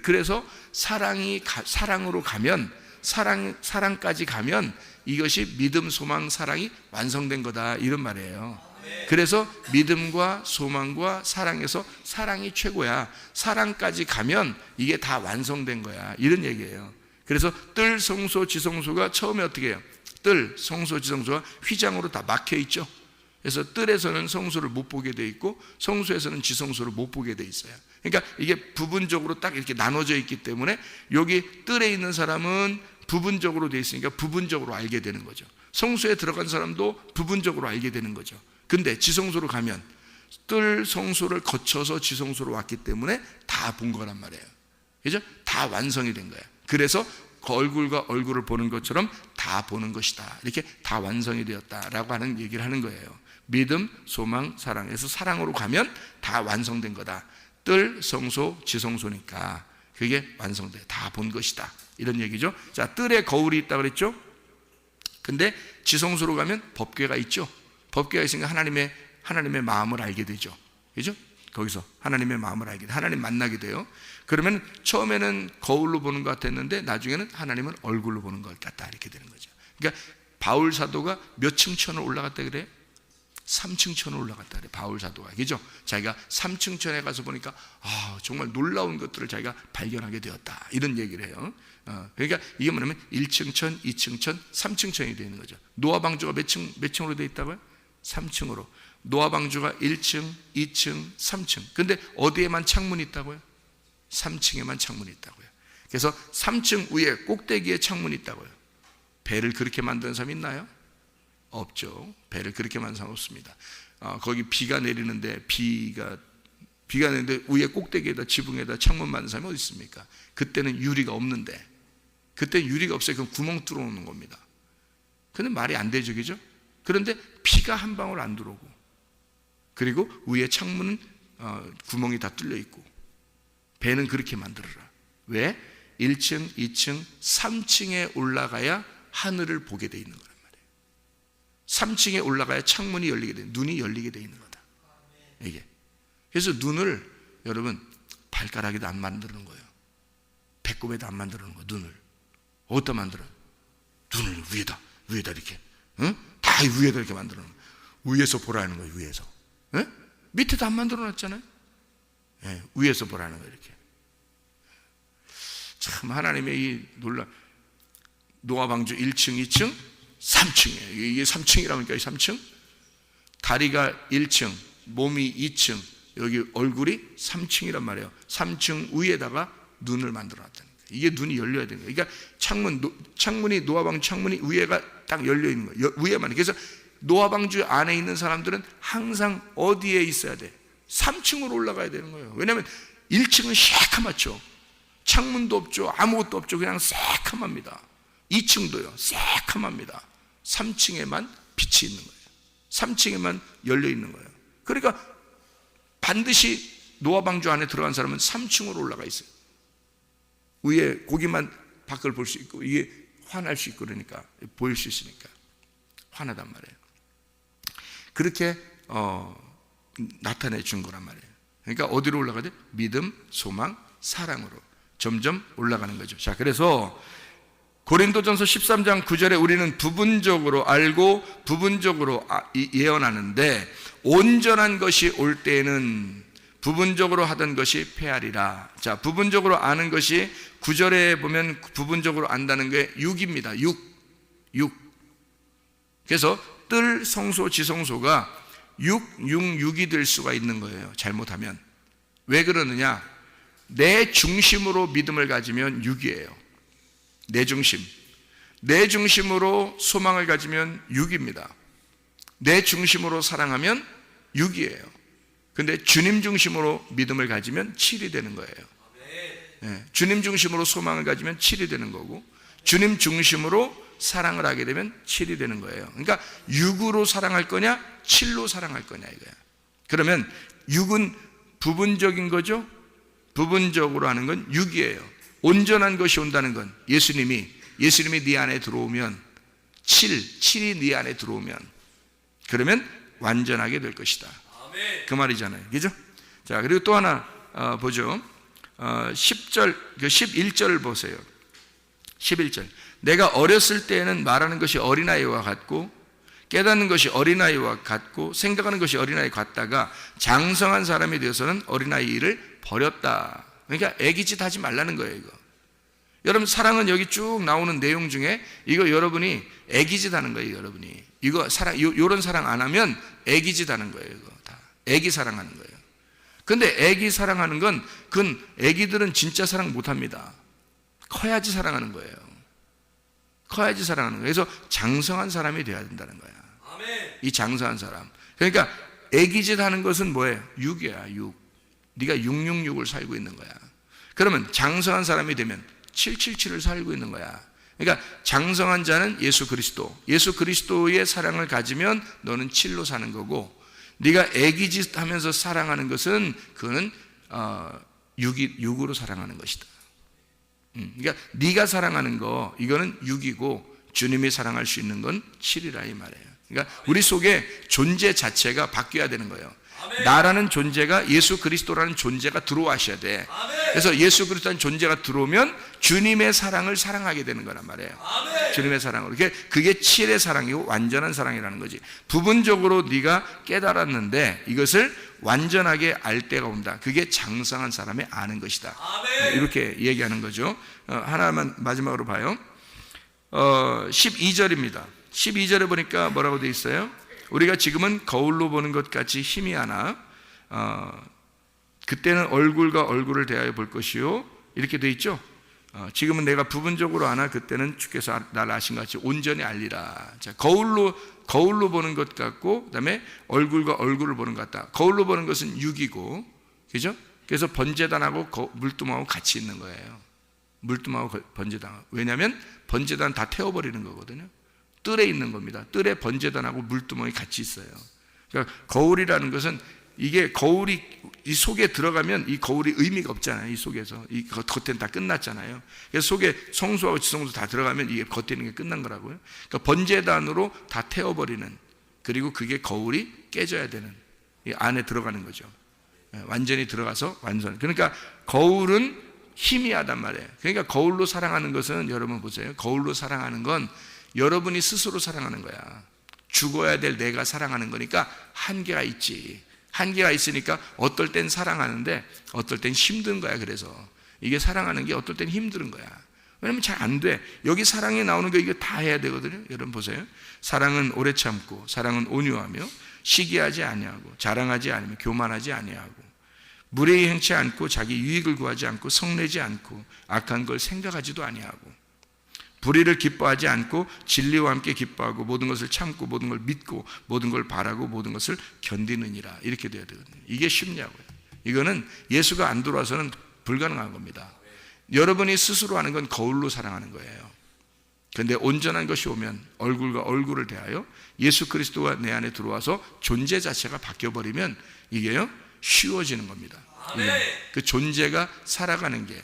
그래서 사랑으로 가면 사랑까지 가면 이것이 믿음, 소망, 사랑이 완성된 거다 이런 말이에요. 그래서 믿음과 소망과 사랑에서 사랑이 최고야. 사랑까지 가면 이게 다 완성된 거야 이런 얘기예요. 그래서 뜰, 성소, 지성소가 처음에 어떻게 해요? 뜰, 성소, 지성소가 휘장으로 다 막혀 있죠. 그래서 뜰에서는 성소를 못 보게 돼 있고 성소에서는 지성소를 못 보게 돼 있어요. 그러니까 이게 부분적으로 딱 이렇게 나눠져 있기 때문에 여기 뜰에 있는 사람은 부분적으로 돼 있으니까 부분적으로 알게 되는 거죠. 성소에 들어간 사람도 부분적으로 알게 되는 거죠. 근데 지성소로 가면 뜰 성소를 거쳐서 지성소로 왔기 때문에 다 본 거란 말이에요. 그죠? 다 완성이 된 거예요. 그래서 그 얼굴과 얼굴을 보는 것처럼 다 보는 것이다. 이렇게 다 완성이 되었다라고 하는 얘기를 하는 거예요. 믿음, 소망, 사랑에서 사랑으로 가면 다 완성된 거다. 뜰, 성소, 지성소니까. 그게 완성돼. 다 본 것이다. 이런 얘기죠. 자, 뜰에 거울이 있다 그랬죠? 근데 지성소로 가면 법궤가 있죠. 법궤가 있으니까 하나님의 마음을 알게 되죠. 그죠? 거기서 하나님의 마음을 알게 돼. 하나님 만나게 돼요. 그러면 처음에는 거울로 보는 것 같았는데 나중에는 하나님은 얼굴로 보는 것 같다. 이렇게 되는 거죠. 그러니까 바울 사도가 몇 층 천을 올라갔다 그래요? 3층 천을 올라갔다 그래. 바울 사도가. 그죠? 자기가 3층 천에 가서 보니까 정말 놀라운 것들을 자기가 발견하게 되었다. 이런 얘기를 해요. 그러니까 이게 뭐냐면 1층 천, 2층 천, 3층 천이 되는 거죠. 노아 방주가 몇 층으로 되어 있다고요? 3층으로. 노아 방주가 1층, 2층, 3층. 근데 어디에만 창문이 있다고요? 3층에만 창문이 있다고요. 그래서 3층 위에 꼭대기에 창문이 있다고요. 배를 그렇게 만드는 사람이 있나요? 없죠. 배를 그렇게 만든 사람 없습니다. 거기 비가 내리는데 비가 내리는데 위에 꼭대기에다 지붕에다 창문 만든 사람이 어디 있습니까? 그때는 유리가 없는데, 그때 유리가 없어요. 그럼 구멍 뚫어놓는 겁니다. 근데 말이 안 되죠, 그죠? 그런데 비가 한 방울 안 들어오고, 그리고 위에 창문은 구멍이 다 뚫려 있고, 배는 그렇게 만들어라. 왜? 1층, 2층, 3층에 올라가야 하늘을 보게 돼 있는 거란 말이에요. 3층에 올라가야 창문이 열리게 돼, 눈이 열리게 돼 있는 거다. 이게. 그래서 눈을 여러분 발가락에도 안 만드는 거예요. 배꼽에도 안 만드는 거예요. 눈을 어디다 만들어요? 눈을 위에다 이렇게, 응? 다 위에다 이렇게 만드는 거예요. 위에서 보라는 거예요. 위에서. 응? 밑에도 안 만들어 놨잖아요. 예, 위에서 보라는 거예요. 이렇게. 참 하나님의 이 놀라. 노아 방주 1층, 2층, 3층이에요. 이게 3층이라니까 3층. 다리가 1층, 몸이 2층, 여기 얼굴이 3층이란 말이에요. 3층 위에다가 눈을 만들어 놨다는 거예요. 이게 눈이 열려야 되는 거예요. 그러니까 창문이 노아 방주 창문이 위에가 딱 열려 있는 거예요. 위에만. 그래서 노아 방주 안에 있는 사람들은 항상 어디에 있어야 돼? 3층으로 올라가야 되는 거예요. 왜냐하면 1층은 새카맣죠. 창문도 없죠. 아무것도 없죠. 그냥 새카맣니다. 2층도요. 새카맣니다. 3층에만 빛이 있는 거예요. 3층에만 열려 있는 거예요. 그러니까 반드시 노아 방주 안에 들어간 사람은 3층으로 올라가 있어요. 위에 고기만 밖을 볼 수 있고 위에 환할 수 있고, 그러니까 보일 수 있으니까 환하단 말이에요. 그렇게 나타내 준 거란 말이에요. 그러니까 어디로 올라가야 돼? 믿음, 소망, 사랑으로 점점 올라가는 거죠. 자, 그래서 고린도전서 13장 9절에 우리는 부분적으로 알고 부분적으로 예언하는데 온전한 것이 올 때에는 부분적으로 하던 것이 패하리라. 자, 부분적으로 아는 것이 9절에 보면 부분적으로 안다는 게 6입니다. 6. 그래서 뜰, 성소, 지성소가 666이 될 수가 있는 거예요. 잘못하면. 왜 그러느냐? 내 중심으로 믿음을 가지면 6이에요. 내 중심으로 소망을 가지면 6입니다. 내 중심으로 사랑하면 6이에요. 근데 주님 중심으로 믿음을 가지면 7이 되는 거예요. 네, 주님 중심으로 소망을 가지면 7이 되는 거고, 주님 중심으로 사랑을 하게 되면 7이 되는 거예요. 그러니까 6으로 사랑할 거냐 7로 사랑할 거냐 이거야. 그러면 6은 부분적인 거죠. 부분적으로 하는 건 6이에요. 온전한 것이 온다는 건 예수님이 네 안에 들어오면 7이 네 안에 들어오면 그러면 완전하게 될 것이다. 그 말이잖아요. 그죠? 자, 그리고 또 하나 보죠. 10절, 11절을 보세요. 11절. 내가 어렸을 때에는 말하는 것이 어린아이와 같고 깨닫는 것이 어린아이와 같고 생각하는 것이 어린아이 같다가 장성한 사람이 되어서는 어린아이를 버렸다. 그러니까 애기짓 하지 말라는 거예요. 이거. 여러분, 사랑은 여기 쭉 나오는 내용 중에 이거 여러분이 애기짓 하는 거예요. 여러분이 이거 사랑, 요런 사랑 안 하면 애기짓 하는 거예요. 이거 다 애기 사랑하는 거예요. 근데 애기 사랑하는 건 그건 애기들은 진짜 사랑 못 합니다. 커야지 사랑하는 거예요. 커야지 사랑하는 거예요. 그래서 장성한 사람이 돼야 된다는 거야. 이 장성한 사람. 그러니까 애기짓 하는 것은 뭐예요? 6이야. 6. 네가 666을 살고 있는 거야. 그러면 장성한 사람이 되면 777을 살고 있는 거야. 그러니까 장성한 자는 예수 그리스도의 사랑을 가지면 너는 7로 사는 거고, 네가 애기짓 하면서 사랑하는 것은 그거는 6으로 사랑하는 것이다. 그러니까 네가 사랑하는 거 이거는 6이고 주님이 사랑할 수 있는 건 7이라 이 말이에요. 그러니까 우리 속에 존재 자체가 바뀌어야 되는 거예요. 나라는 존재가 예수 그리스도라는 존재가 들어와셔야 돼. 그래서 예수 그리스도라는 존재가 들어오면 주님의 사랑을 사랑하게 되는 거란 말이에요. 주님의 사랑으로. 그게 7의 사랑이고 완전한 사랑이라는 거지. 부분적으로 네가 깨달았는데 이것을 완전하게 알 때가 온다. 그게 장성한 사람이 아는 것이다. 이렇게 얘기하는 거죠. 하나만 마지막으로 봐요. 12절입니다. 12절에 보니까 뭐라고 되어 있어요? 우리가 지금은 거울로 보는 것 같이 희미하나 그때는 얼굴과 얼굴을 대하여 볼 것이요, 이렇게 되어 있죠. 지금은 내가 부분적으로 아나 그때는 주께서 나를 아신 것 같이 온전히 알리라. 자, 거울로 보는 것 같고, 그다음에 얼굴과 얼굴을 보는 것 같다. 거울로 보는 것은 육이고, 그죠? 그래서 번제단하고 물두멍하고 같이 있는 거예요. 물두멍하고 번제단. 왜냐하면 번제단 다 태워버리는 거거든요. 뜰에 있는 겁니다. 뜰에 번제단하고 물두멍이 같이 있어요. 그러니까 거울이라는 것은, 이게 거울이 이 속에 들어가면 이 거울이 의미가 없잖아요. 이 속에서 이 겉에는 다 끝났잖아요. 그래서 속에 성소하고 지성소 다 들어가면 이게 겉에 있는 게 끝난 거라고요. 그러니까 번제단으로 다 태워버리는, 그리고 그게 거울이 깨져야 되는, 이 안에 들어가는 거죠. 완전히 들어가서 완전. 그러니까 거울은 희미하단 말이에요. 그러니까 거울로 사랑하는 것은, 여러분 보세요. 거울로 사랑하는 건 여러분이 스스로 사랑하는 거야. 죽어야 될 내가 사랑하는 거니까 한계가 있지. 한계가 있으니까 어떨 땐 사랑하는데 어떨 땐 힘든 거야. 그래서 이게 사랑하는 게 어떨 땐 힘든 거야. 왜냐면 잘 안 돼. 여기 사랑에 나오는 거 이거 다 해야 되거든요. 여러분 보세요. 사랑은 오래 참고, 사랑은 온유하며, 시기하지 아니하고, 자랑하지 않으며, 교만하지 아니하고, 무례히 행치 않고, 자기 유익을 구하지 않고, 성내지 않고, 악한 걸 생각하지도 아니하고, 불의를 기뻐하지 않고 진리와 함께 기뻐하고, 모든 것을 참고, 모든 걸 믿고, 모든 걸 바라고, 모든 것을 견디느니라. 이렇게 돼야 되거든요. 이게 쉽냐고요. 이거는 예수가 안 들어와서는 불가능한 겁니다. 여러분이 스스로 하는 건 거울로 사랑하는 거예요. 그런데 온전한 것이 오면 얼굴과 얼굴을 대하여 예수 그리스도가 내 안에 들어와서 존재 자체가 바뀌어버리면 이게요, 쉬워지는 겁니다. 그 존재가 살아가는 게,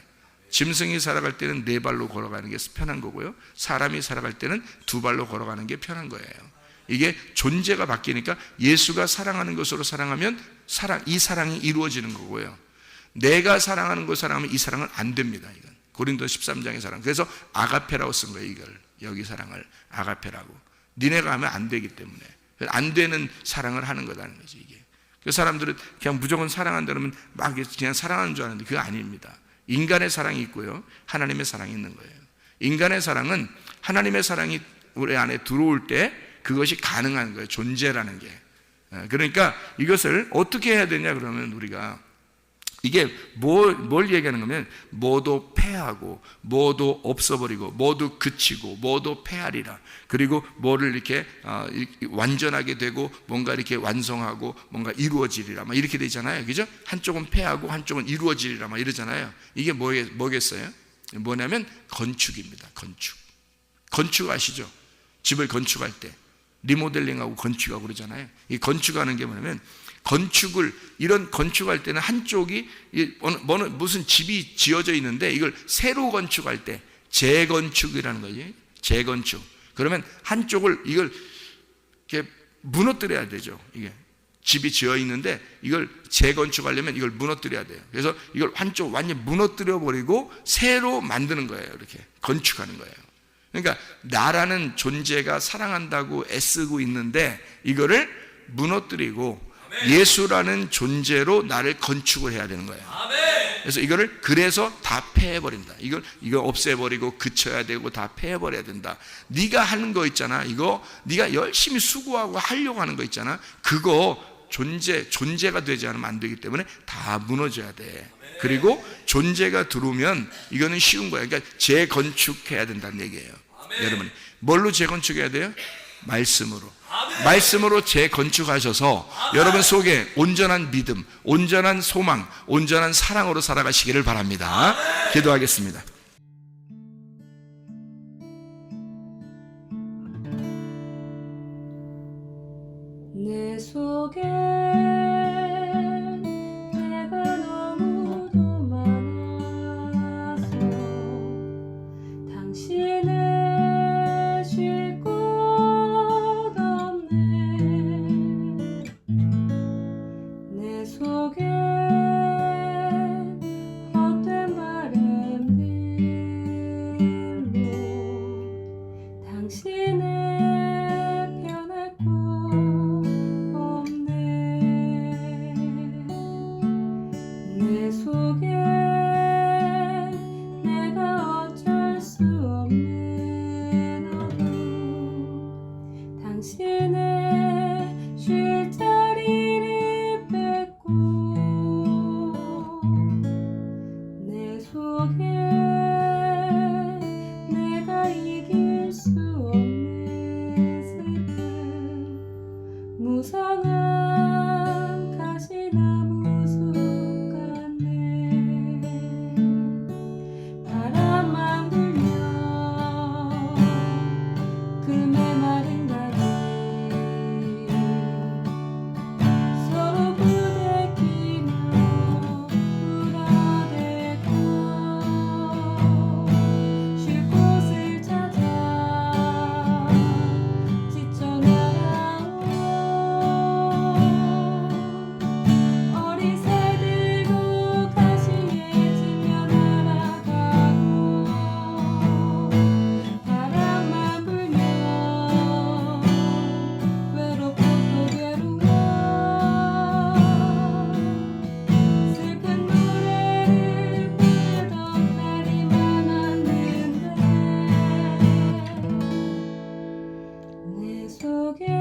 짐승이 살아갈 때는 네 발로 걸어가는 게 편한 거고요, 사람이 살아갈 때는 두 발로 걸어가는 게 편한 거예요. 이게 존재가 바뀌니까 예수가 사랑하는 것으로 사랑하면 이 사랑이 이루어지는 거고요, 내가 사랑하는 것 사랑하면 이 사랑은 안 됩니다. 이건 고린도 13장의 사랑. 그래서 아가페라고 쓴 거예요. 이걸, 여기 사랑을 아가페라고. 니네가 하면 안 되기 때문에 안 되는 사랑을 하는 거라는 거지. 이게 그 사람들은 그냥 무조건 사랑한다 그러면 막 그냥 사랑하는 줄 아는데 그거 아닙니다. 인간의 사랑이 있고요, 하나님의 사랑이 있는 거예요. 인간의 사랑은 하나님의 사랑이 우리 안에 들어올 때 그것이 가능한 거예요. 존재라는 게. 그러니까 이것을 어떻게 해야 되냐 그러면, 우리가 이게 뭘 얘기하는 거면, 모두 패하고, 모두 없어버리고, 모두 그치고, 모두 패하리라. 그리고 뭐를 이렇게 완전하게 되고, 뭔가 이렇게 완성하고, 뭔가 이루어지리라. 막 이렇게 되잖아요. 그죠? 한쪽은 패하고, 한쪽은 이루어지리라. 막 이러잖아요. 이게 뭐겠어요? 뭐냐면 건축입니다. 건축 아시죠? 집을 건축할 때 리모델링하고 건축하고 그러잖아요. 이 건축하는 게 뭐냐면, 이런 건축할 때는 한쪽이 무슨 집이 지어져 있는데 이걸 새로 건축할 때 재건축이라는 거지. 재건축. 그러면 한쪽을 이걸 이렇게 무너뜨려야 되죠. 이게 집이 지어 있는데 이걸 재건축하려면 이걸 무너뜨려야 돼요. 그래서 이걸 한쪽 완전히 무너뜨려 버리고 새로 만드는 거예요. 이렇게 건축하는 거예요. 그러니까 나라는 존재가 사랑한다고 애쓰고 있는데 이거를 무너뜨리고 예수라는 존재로 나를 건축을 해야 되는 거예요. 그래서 이거를 다 패해버린다. 이걸 없애버리고 그쳐야 되고 다 패해버려야 된다. 네가 하는 거 있잖아. 이거 네가 열심히 수고하고 하려고 하는 거 있잖아. 그거 존재가 되지 않으면 안 되기 때문에 다 무너져야 돼. 그리고 존재가 들어오면 이거는 쉬운 거야. 그러니까 재건축해야 된다는 얘기예요. 여러분, 뭘로 재건축해야 돼요? 말씀으로 재건축하셔서 여러분 속에 온전한 믿음, 온전한 소망, 온전한 사랑으로 살아가시기를 바랍니다. 기도하겠습니다. 내 속에 내가 너무도 많아서 내 속에 내가 이길 수 없는 슬픔 무성한 가시나무 숲 같네 바람만 불면 그 메마른 가지 서로 부대끼며 울어대고 쉴 곳을 찾아 지쳐 날아온 어린 새들도 가시에 지며 날아가고 바람만 불면 외롭고 또 괴로워 슬픈 노래를 부르던 날이 많았는데 내 속에